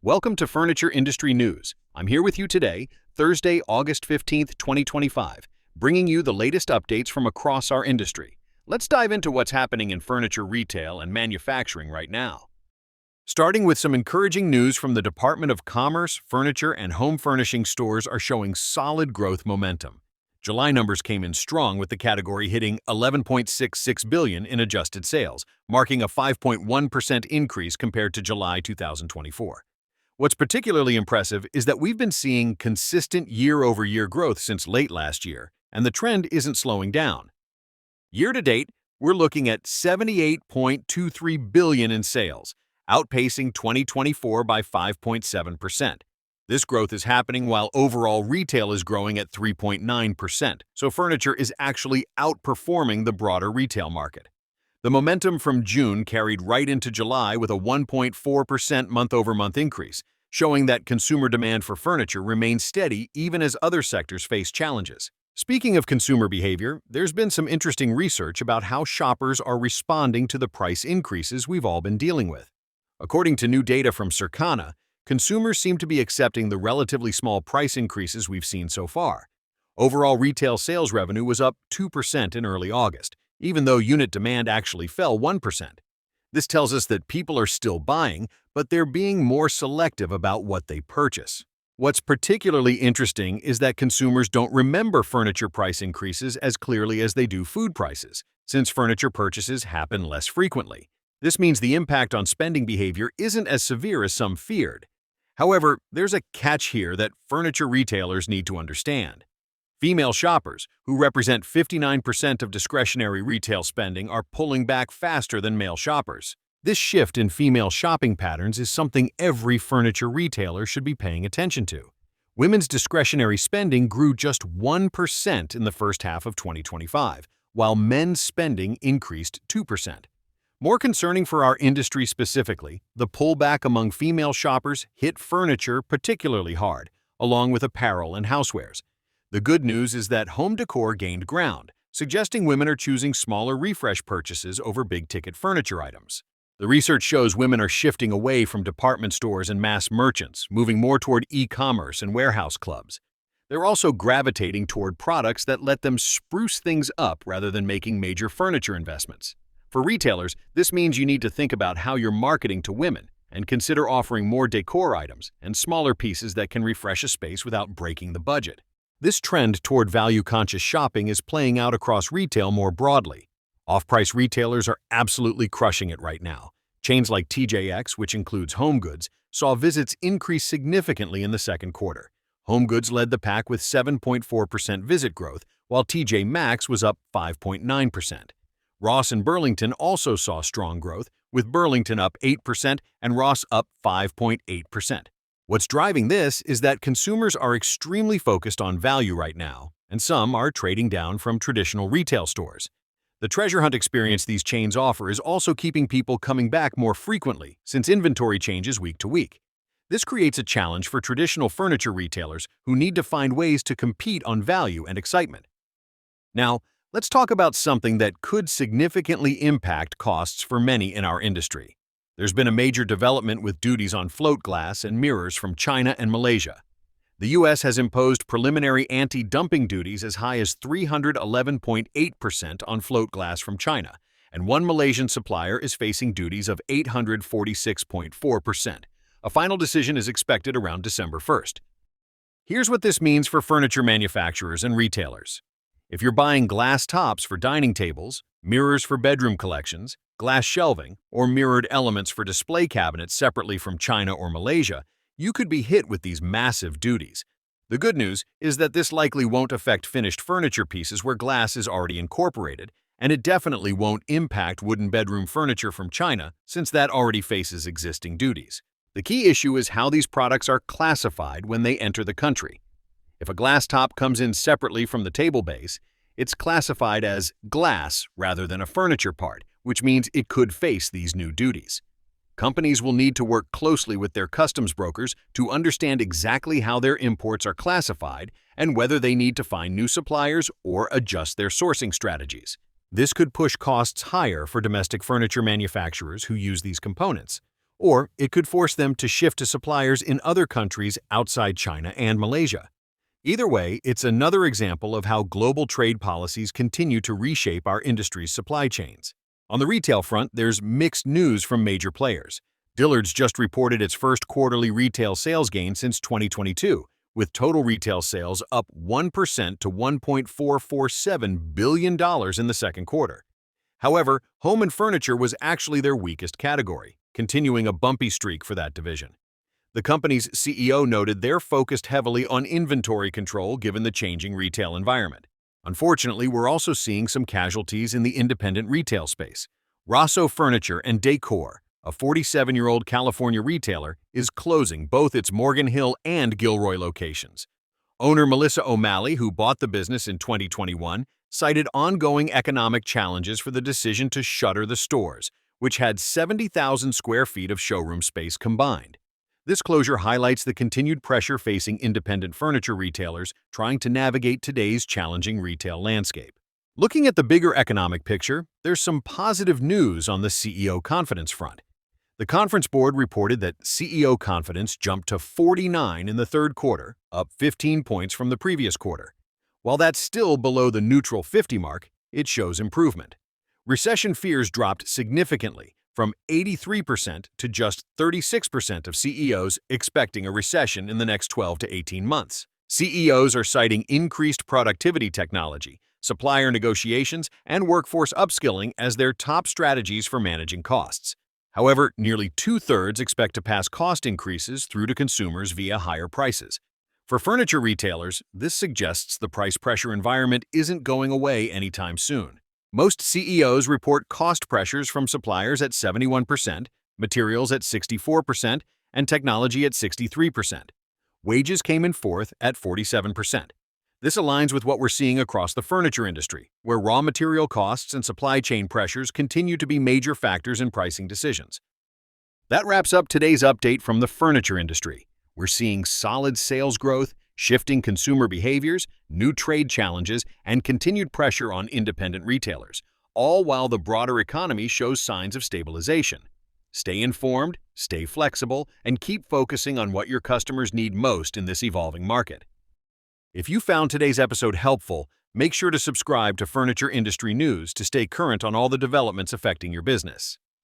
Welcome to Furniture Industry News. I'm here with you today, Thursday, August 15th, 2025, bringing you the latest updates from across our industry. Let's dive into what's happening in furniture retail and manufacturing right now. Starting with some encouraging news from the Department of Commerce, furniture and home furnishing stores are showing solid growth momentum. July numbers came in strong with the category hitting $11.66 billion in adjusted sales, marking a 5.1% increase compared to July 2024. What's particularly impressive is that we've been seeing consistent year-over-year growth since late last year, and the trend isn't slowing down. Year-to-date, we're looking at $78.23 billion in sales, outpacing 2024 by 5.7%. This growth is happening while overall retail is growing at 3.9%, so furniture is actually outperforming the broader retail market. The momentum from June carried right into July with a 1.4% month-over-month increase, showing that consumer demand for furniture remains steady even as other sectors face challenges. Speaking of consumer behavior, there's been some interesting research about how shoppers are responding to the price increases we've all been dealing with. According to new data from Circana, consumers seem to be accepting the relatively small price increases we've seen so far. Overall retail sales revenue was up 2% in early August, even though unit demand actually fell 1%. This tells us that people are still buying, but they're being more selective about what they purchase. What's particularly interesting is that consumers don't remember furniture price increases as clearly as they do food prices, since furniture purchases happen less frequently. This means the impact on spending behavior isn't as severe as some feared. However, there's a catch here that furniture retailers need to understand. Female shoppers, who represent 59% of discretionary retail spending, are pulling back faster than male shoppers. This shift in female shopping patterns is something every furniture retailer should be paying attention to. Women's discretionary spending grew just 1% in the first half of 2025, while men's spending increased 2%. More concerning for our industry specifically, the pullback among female shoppers hit furniture particularly hard, along with apparel and housewares. The good news is that home decor gained ground, suggesting women are choosing smaller refresh purchases over big-ticket furniture items. The research shows women are shifting away from department stores and mass merchants, moving more toward e-commerce and warehouse clubs. They're also gravitating toward products that let them spruce things up rather than making major furniture investments. For retailers, this means you need to think about how you're marketing to women and consider offering more decor items and smaller pieces that can refresh a space without breaking the budget. This trend toward value-conscious shopping is playing out across retail more broadly. Off-price retailers are absolutely crushing it right now. Chains like TJX, which includes home goods, saw visits increase significantly in the second quarter. Home goods led the pack with 7.4% visit growth, while TJ Maxx was up 5.9%. Ross and Burlington also saw strong growth, with Burlington up 8% and Ross up 5.8%. What's driving this is that consumers are extremely focused on value right now, and some are trading down from traditional retail stores. The treasure hunt experience these chains offer is also keeping people coming back more frequently since inventory changes week to week. This creates a challenge for traditional furniture retailers who need to find ways to compete on value and excitement. Now, let's talk about something that could significantly impact costs for many in our industry. There's been a major development with duties on float glass and mirrors from China and Malaysia. The U.S. has imposed preliminary anti-dumping duties as high as 311.8% on float glass from China, and one Malaysian supplier is facing duties of 846.4%. A final decision is expected around December 1st. Here's what this means for furniture manufacturers and retailers. If you're buying glass tops for dining tables, mirrors for bedroom collections, glass shelving, or mirrored elements for display cabinets separately from China or Malaysia, you could be hit with these massive duties. The good news is that this likely won't affect finished furniture pieces where glass is already incorporated, and it definitely won't impact wooden bedroom furniture from China since that already faces existing duties. The key issue is how these products are classified when they enter the country. If a glass top comes in separately from the table base, it's classified as glass rather than a furniture part, which means it could face these new duties. Companies will need to work closely with their customs brokers to understand exactly how their imports are classified and whether they need to find new suppliers or adjust their sourcing strategies. This could push costs higher for domestic furniture manufacturers who use these components. or it could force them to shift to suppliers in other countries outside China and Malaysia. Either way, it's another example of how global trade policies continue to reshape our industry's supply chains. On the retail front, there's mixed news from major players. Dillard's just reported its first quarterly retail sales gain since 2022, with total retail sales up 1% to $1.447 billion in the second quarter. However, home and furniture was actually their weakest category, continuing a bumpy streak for that division. The company's CEO noted they're focused heavily on inventory control given the changing retail environment. Unfortunately, we're also seeing some casualties in the independent retail space. Rosso Furniture and Decor, a 47-year-old California retailer, is closing both its Morgan Hill and Gilroy locations. Owner Melissa O'Malley, who bought the business in 2021, cited ongoing economic challenges for the decision to shutter the stores, which had 70,000 square feet of showroom space combined. This closure highlights the continued pressure facing independent furniture retailers trying to navigate today's challenging retail landscape. Looking at the bigger economic picture, there's some positive news on the CEO confidence front. The conference board reported that CEO confidence jumped to 49 in the third quarter, up 15 points from the previous quarter. While that's still below the neutral 50 mark, it shows improvement. Recession fears dropped significantly, from 83% to just 36% of CEOs expecting a recession in the next 12 to 18 months. CEOs are citing increased productivity technology, supplier negotiations, and workforce upskilling as their top strategies for managing costs. However, nearly two-thirds expect to pass cost increases through to consumers via higher prices. For furniture retailers, this suggests the price pressure environment isn't going away anytime soon. Most CEOs report cost pressures from suppliers at 71%, materials at 64%, and technology at 63%. Wages came in fourth at 47%. This aligns with what we're seeing across the furniture industry, where raw material costs and supply chain pressures continue to be major factors in pricing decisions. That wraps up today's update from the furniture industry. We're seeing solid sales growth, shifting consumer behaviors, new trade challenges, and continued pressure on independent retailers, all while the broader economy shows signs of stabilization. Stay informed, stay flexible, and keep focusing on what your customers need most in this evolving market. If you found today's episode helpful, make sure to subscribe to Furniture Industry News to stay current on all the developments affecting your business.